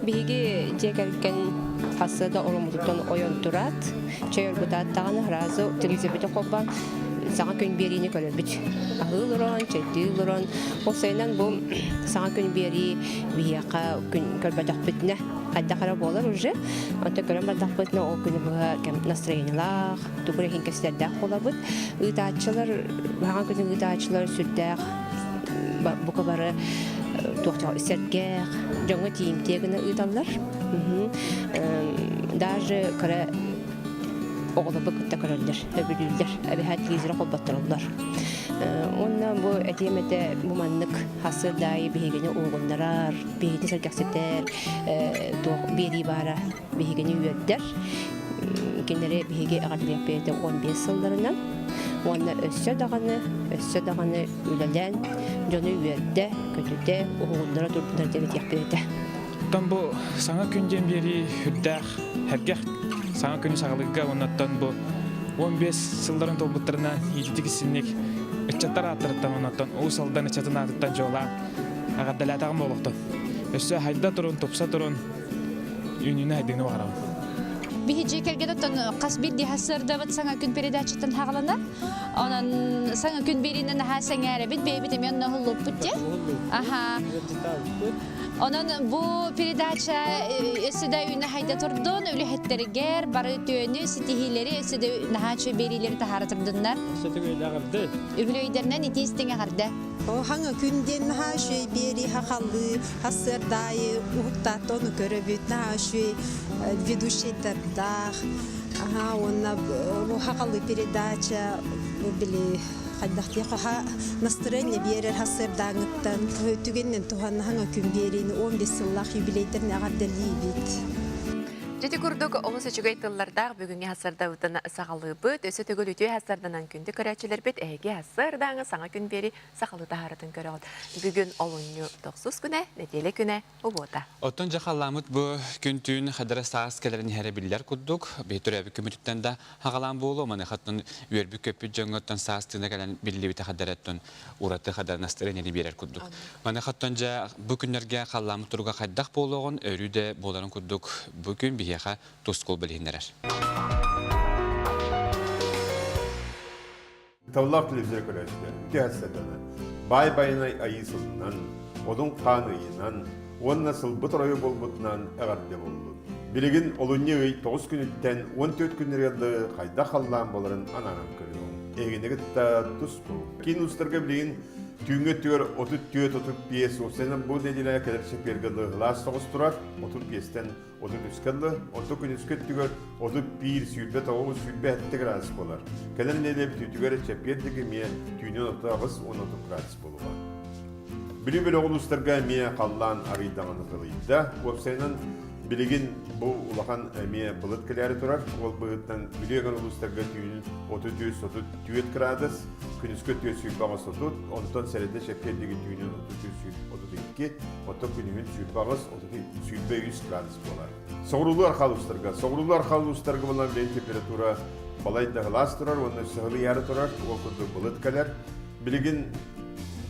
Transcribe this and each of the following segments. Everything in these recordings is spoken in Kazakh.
Bihigi jekelken hasada olumluktan oyun durat. Çayır budattağını razı televizyon koban sana gün birini görürbüt. Ahılıran, çeddiğılıran. O sayılan bu sana gün biri biyaka gün görbedak bitne. Hadda kara bolar уже. Anta görbedak bitne o günü bu настроениялар, добрый хинкеслердә холабыт. Ыдачылар, баған күнің ыдачылар сүрдәк bu kabarı tohta istetgek, жаңа тиімтегіні ыдалар. Даже кара оғылыбы күтті көрілдер, өбілілдер, әбіхәт лизері қолбаттырылдар. Оннан бұл әтеметі бұманлық хасырдайы бейгені оғынларар, бейгені сәргәксеттер, бейді бара бейгені үйердер. Кенері бейге әғадылық берді 15 сылдарынан. Онна өссө дағаны үлелен, жоны үйерді, көтіде, оғынлара тұрбындар дәмет яқпеді. Оттан бұл саңа күнден бері үрдәқ, әргәқ саңа күні сағылыға онаттан бұл 15 сылдарын толбыттарына ететігі сіннек үтчаттар аттырыттан онаттан, оу салдан үтчатын аттырттан жоғылап ағаддалатағын болуқтан. Өссө хайда тұрын, топса тұрын, үйніне хайдығыны бағарауын. Бихиджи келгедоттон касбир дихасырдабыт саңа күн передачаттан хағылана. Онан саңа күн беринен хасаңәребит бейбитем янна хуллуппут те. Аха. Онан бу передача өсүдө үйүнө хайда турдун, үлүхеттеригер, бары түйөнү, ситихилери өсүдө нахачы берилери тахаратырдындар. Үлөйдернен итистиңе карды. Hangi günden haşi beri hakalı hasırdayı uhtata onu görübüt haşi ведущийдердах. Ага, ona bu hakalı передача bili Haydaqti qaha настроение берер hasırdağıttan tügenden tuhan hangi gün berini 15 yıllık юбилейдерне агардалибит. Жети курдук оғыз үчігі айтылардағы бүгінгі хасарда ұтына сақалы бұд, өсі түгіл үтіе хасарданан күнді көрәчілер бет, әйге хасардаңы саңа күн бері сақалы тағаратын көрі ғалды. Бүгін олыңны 9 күні, неделе күні ұбота. Оттон жақаламыд бұ күн түйін қадара сағыз кәлерін әрі білдер күрдік. Бейтір әбі көміріттен да хағалан болу, маны қаттың өрбі көпі жоңғыттан сағыз түйіне кәлін білі біті қадараттың ұраты қадар настыренені берер күрдік. Маны қаттың жа бұ күнлерге қаламы тұруға қайдақ болуғын, өрі де боларын күрдік. Бүгін яха тускул билинерер. Tavlaq televizyon körəşdə, təhəssədənə, bay-bayına ayısından, odun qanıyından, on nasıl bıtırayı bolbutnan əğardə boldu. Biligin olunye öy 9 günütten 14 günlərdə qayda qallan boların ananan körüyün. Eğinəgə də tuskul. Kin ustarga biligin tüyünge tüyör 34-35 o sene bu dediler kadar şepergəli hılas toğuz turar, 35'ten 33 kadar, 39 tüyör 31 sürbet oğuz sürbet 7 gradus bolar. Kadar nedep tüyör şeperdeki miye tüyünün otağız 10 gradus boluğa. Bili oğuzlarga miye qallan arıydağını kılıydı. Opsayının biligin bu ulaqan miye bılıt kiləri turar. Ol bılıttan biliyorgan oğuzlarga tüyünün 33-34 gradus. Күнүскө түйөсүй бағыз отут, онтон сәреді шәпкелдегі түйінен 32, отын күнігін сүйіп бағыз 100 градус болар. Соғырулы арқалы ұстарға болан білен температура балайды ғылас тұрар, оны сығылы яры тұрар, ол күнді бұлыт кәлер. Білігін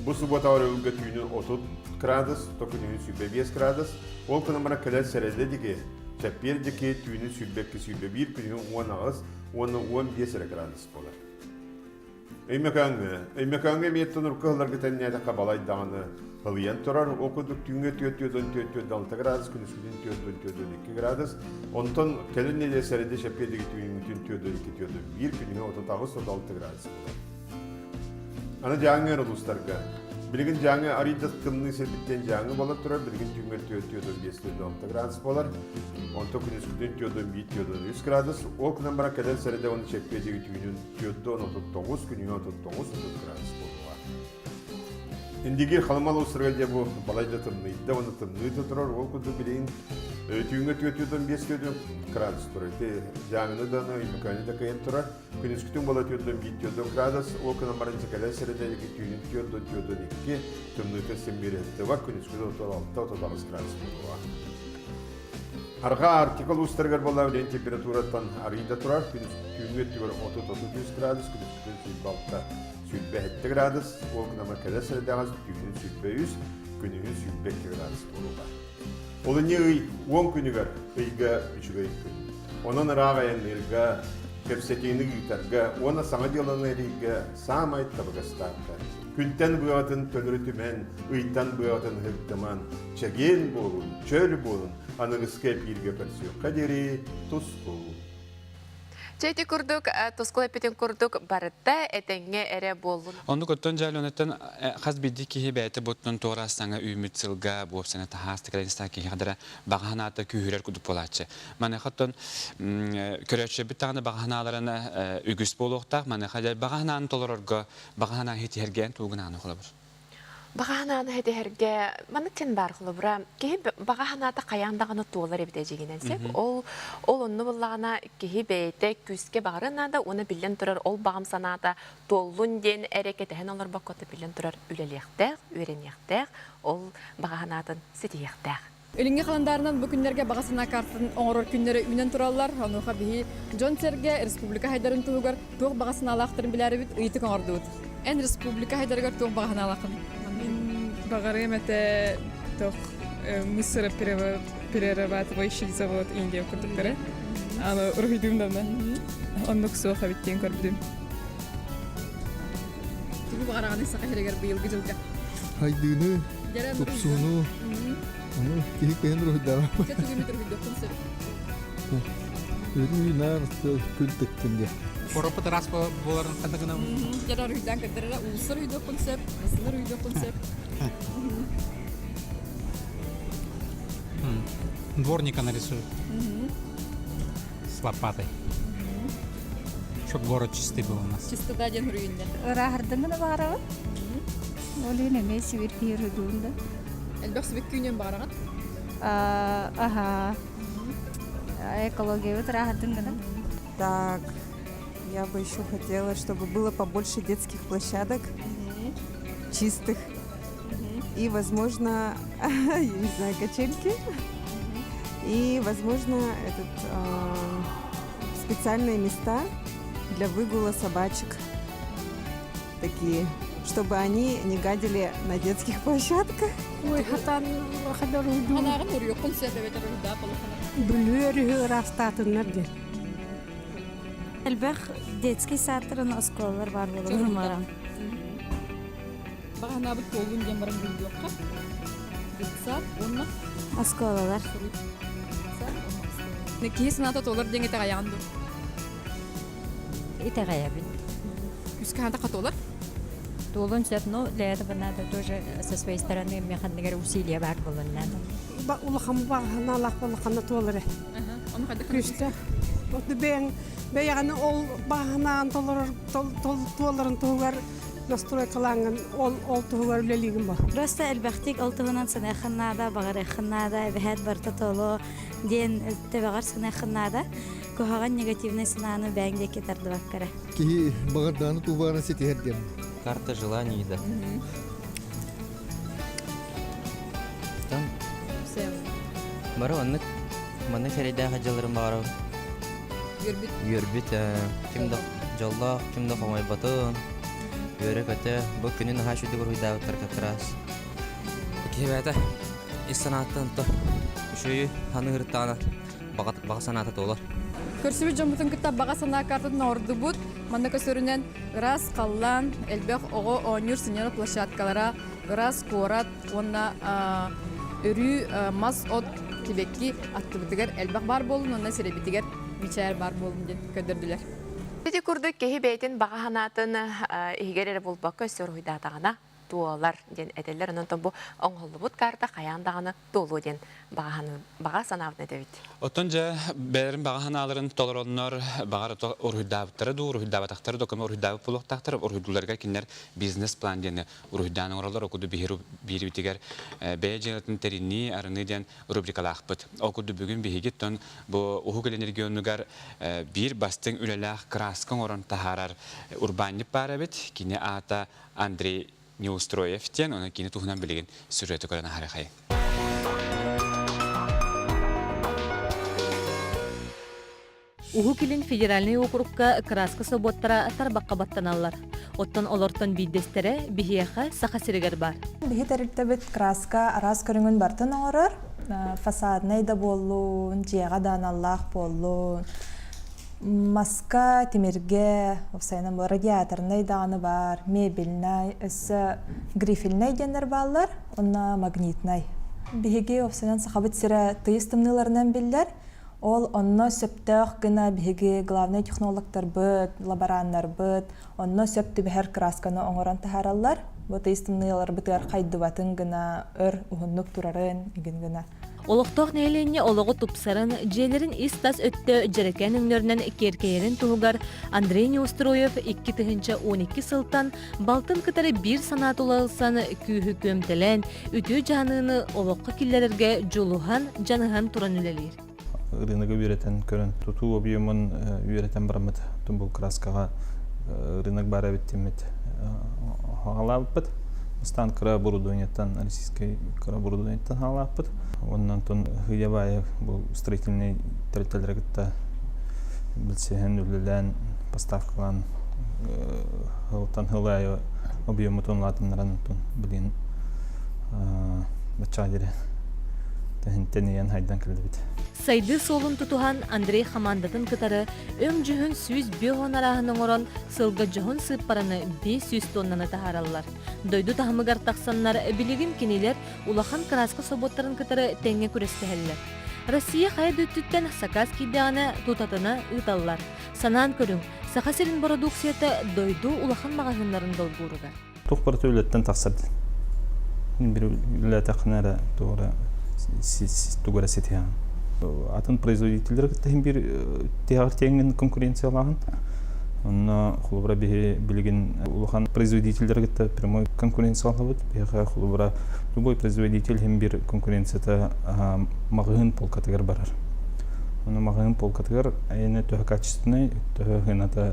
бұл сұботауыр өлгі түйінен 30 градус, күнігін 5 градус, ол күніміна кәлер сәреді деге шәпкелдегі түйінен 1 күнігін 10 ағыз, оны 15 градус болар. Эймекаңы меттен ұрқығыларға тәннәді қабалай дағаны ғылиян тұрар, оқыдық түйінге 4-6 градус, күніскүден 4-2 градус. Онтан кәліннелі сәреді шәпкедегі түйінген 4-2-1 күніне 36 градус болады. Ана жаңы ұлыстарға. Білген жаңы аридас кымның сербіттен жаңы болат тұрар, білген түйінге 4-5-6 градус болар. Онтан күніскүден 4-1-3 градус. Ол күнен бара кәлін сәреді оны шәпкедегі түйінен 4-9 күніне 9 градус болуға. Индегер қалымал ұсырға де бұл балайда тымныйды, оны тымныйды тұрар, ол күнді білейін түйінге 4-5 градус тұрар. Жаңыны да, имеканы да кайын тұрар. Күніскүтін бола 4-1 градус, ол күнен барыншы кәлін сәреді түйінен 4-2 тымныйды сәмберетті бар, күніскүтін 36 градус болуға. Арға артикл ұстарғар бола білен температураттан арыйда тұрар, күнге түйір 30-33 градус, күніскүтін сүйбалықта сүйбе 7 градус, ол күнама кәлі сәреді ағыз түйінен сүйбе 100, күнігін сүйбе 2 градус болуға. Олыне ый 10 күнігер ыйга үчүгэй күн. Онон ырағайын ырга, кепсетейні гитарға, оны саңа деланы ырга самай табығастарда. Күнтен бұғатын төнірі түмен, ыйтан бұғатын ғырттыман, чәген болын, чөл болын, аныңызға пирге көрсеу қадері тұс болын. Чайти курдук, тускул эпитин курдук барытта этеңге эре болун. Онду көттөн жалонеттен хас бидди кихи бәйті бұттын тоғрастаңа үміт сылға бұпсана тахасты кәлінста кихи қадыра бағаната күйірер күдік болатшы. Маны қаттон көрәтші біттағында бағаналарына үгіс болуқтақ, маны қадар бағананы толырырға бағана хеті hergen туғын аны қолы бір. Бағанааны хәдәһәргә манытен бар хлыбра. Кеһи бағанаата каяндагыны туолар эбите жигенен сеп. Ол онны буллагына кеһи бәйте күскә барына да оны билен турар ол багам санаата толлун ден әрекет һән алар баккаты билен турар үлелектәк, үренектәк, ол бағанаатын сетияктәк. Ölünge kalandarından bu günlerge bağısına kartın oğrur günleri ünen turallar. Onuğa bihi John Serge Respublika Haydar'ın tuğugar tuğ bağısına alaktırın bileri bit ıytık oğurduğut. En Respublika Haydar'gar tuğ bağına alakın. Багаре мете тох мусора перерабатывающий завод Индия курдуктары. Аны ургидум давна. Оннук соха биттен көрдүм. Tuğu bağırağını sağa herger bu yıl gıcılga. Haydığını, topsuğunu, onu kehik beğenir o hüddara. Sen tuğu müdür hüddü konser. Öyle bir nar kül tıktım diye. Koroput raspo boların kadagına. Yarar hüdden kadar uluslar hüddü konser, nasıllar hüddü konser. Дворника нарисую. С лопатой. Чтоб город чистый был у нас. Чистота ден рүйünde. Рахардыңына бағарабы? Ол ене месі бір кейірі дуында. Әлбәқ сібек күйінен бағараған? Ага. Экология вот рахардыңына. Так, я бы еще хотела, чтобы было побольше детских площадок, чистых. И, возможно, я не знаю, качельки. И, возможно, специальные места для выгула собачек. Такие, чтобы они не гадили на детских площадках. Ой, хатан хадары уйду. Анағын ұрıyor konser evet rüyda balıqına. Бүлөр растатыннар дел. Әлбәқ детский саттырын осколалар бар болу ұрмарам. Бағана бұл толын ден барам бұл жоққа. Гитсат, онна. Осколалар. Неки сыната толар денге тағаяғанды. Ите ғаябын. Үскі ханта қатолар? Толын сәт, но для этого надо тоже со своей стороны механигер усилия бар болу надо. Улахам бағаналақ балықаны толыры. Оны қайда Күшті. Оты бәйіғаны ол бағанаған толырын туғар настройкаланған ол туғар үлелігін ба. Просто әлбәқтік олтығынан сынайқыннада, бағар әқыннада, бәхәт барты толы, ден тәбәғар сынайқыннада, көғаған негативный сынаны бәңде кетарды баққара. Кеhi bağırdağını tuğbarına seti hergen. Карта желаний, да. Там бары оннук маны ферида хаджаларым бары. Йөрбит. Кимда жоллақ, кимда қомай батын. Йөрек өте, бұл күнін хашуды көргейді ауыттар каттырас. Кебәті, истанаттан то. Үшөйі ханы ғырттағына баға санаты толар. Көрсібі жомбытын күтті баға сана картын орды бұд. Манда көсөрінен ырас қаллан, әлбәқ оғы оңыр синелі площадкалара, ырас қорат, онна үрі мас от кебекки аттыбытыгер әлбәқ бар болын, онна серебетігер мичайыр бар болын ден көдірділер. Тети курдук кеһи бәйтин бағаһанаатын игерер булбакка өссөр хуйдаатагана туолар ден этеллер онтон бу оңголлубут карта каяндаганы толу ден баға санаабын эдебит. Оттон жа бәрін бағаналарын толороннор бағар урхуддабыттары ду урхуддабатактары докума урхуддабы пулуктактар урхуддуларга кинер бизнес план ден урхудданың оралар окуду бирибитигер бәҗенетин теринни арыны ден рубрикалахпыт. Окуду бүгүн бихигиттон бу ухугел энергионугар бир бастың үлелах краскын орон тахарар урбаннип барабит кине ата Андрей Неустроевтен, оны кені туғынан білеген сүрреті көрін ағарықай. Уху килин федеральный округка краска соботтара тарбаққа баттаналар. Оттан олортон бейдестере бихияқа сақа сиригер бар. Бихи тәріптебіт краска арас көріңін бартын оғырыр. фасадный да боллун, жега даналлах боллун. Маска тимирге, осайна радиаторный даны бар, мебельный, грифельный гендер баллар, онна магнитный. Биһиги осайнан сахабыт сире тыйыстымныларынан биллер. Ол онно сөптөөх гына биһиги главный технологтар быт, лабораннар быт, онно сөптү бихер красканы оңоран тахараллар. Бу тыйыстымнылар бытыар кайдыбатын гына өр ухуннук турарын игин гына. Олықтоқ нәйленне олығы тупсарын, желерін истас өтті жерекен үңнерінен керкейерін туғығар Андрей Неустроев 2-12 сылтан балтын кытары бір санат олағылсан күйі көмтелен, үті жаныны олыққа келлерерге жолуған жаныған туран үлелер. Рынығы үйретен көрін тұту объемын үйретен барамыд. Түн бұл краскаға рынық бара біттемет. Ғалабыд. Стан кыра оборудованиятан, российской кыра оборудованиятан халаппыт. Оннан тон хыябай бұл строительный тәртелерігітті білсеген үлілен поставкалан хылтан хылайы объемы тонлатынларын тон білін бачадері тәхінтенеген хайдан кілді біт. Сайды солын тұтуған Андрей Хамандатын кытары өң жүхін 100 арағының орын сылға жүхін сыппараны 500 тоннаны тахаралар. Дойду тахымығар тақсанлар білігім кенелер улахан краска соботтарын кытары тәңе күрестәхеллер. Россия қайд өттіттен сакас кейдіғаны тұтатына ұталлар. Санан көрің, сақасерін продукцияты дойду улахан мағазинларын долбуырыға. Тұқпарты өлеттен тақсарды. Бір өлет ақынары туғыра сетіған. Атын производителер кіттен бір теғар теңін конкуренциялағын. Онна құлыбыра білген улахан производителер кітті прямой конкуренциялығы бұд. Беға құлыбыра любой производитель hem bir конкуренцията мағығын полкатығыр барар. Оны мағығын полкатығыр әйіні төһі качественный, төһі ғыната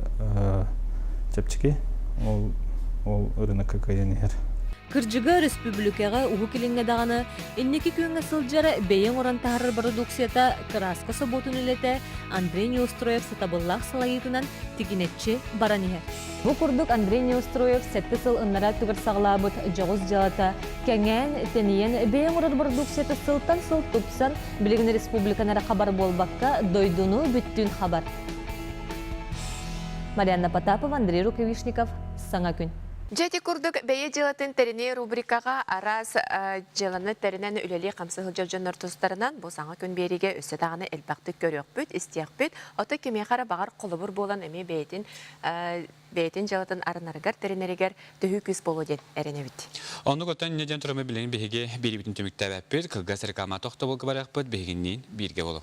чәпчіке, ол рыныққа кайынығыр. Кыржыга республикаға уғы келіңе дағаны, иннеки күйіңе сылжары бейін оран тағырыр продукцията краска соботын үлеті Андрей Неустроев сатабыллақ салайытынан тигинетчі баранығыр. Бұ күрдік Андрей Неустроев сәтті сыл ыннара түгір сағылабыт жоғыз жалата, кәңен, тәнейен бейін оран продукцията сылтан сыл тұпсан білігін республиканара қабар болбаққа дойдуну бүттін қабар. Марианна Потапова, Андрей Рукавишников, Саңа күн. Жәті күрдік бәйе жылатын тәріне рубрикаға араз жыланы тәрінен үлелі қамсығы жыржыныр тұстарынан бұл саңа күн береге өсі дағаны әлбақты көрек бүт, істияқ бүт, оты кеме қара бағар қолыбыр болан әме бәйтін жылатын арынарығар тәрінерігер түхі күз болу ден әріне бүт. Оны көттен неден тұрымы білген бейге бері бүтін түмікті әбәп бүт, қылға сәркама тоқты болғы барақ бүт, бейгеннен бірге болу.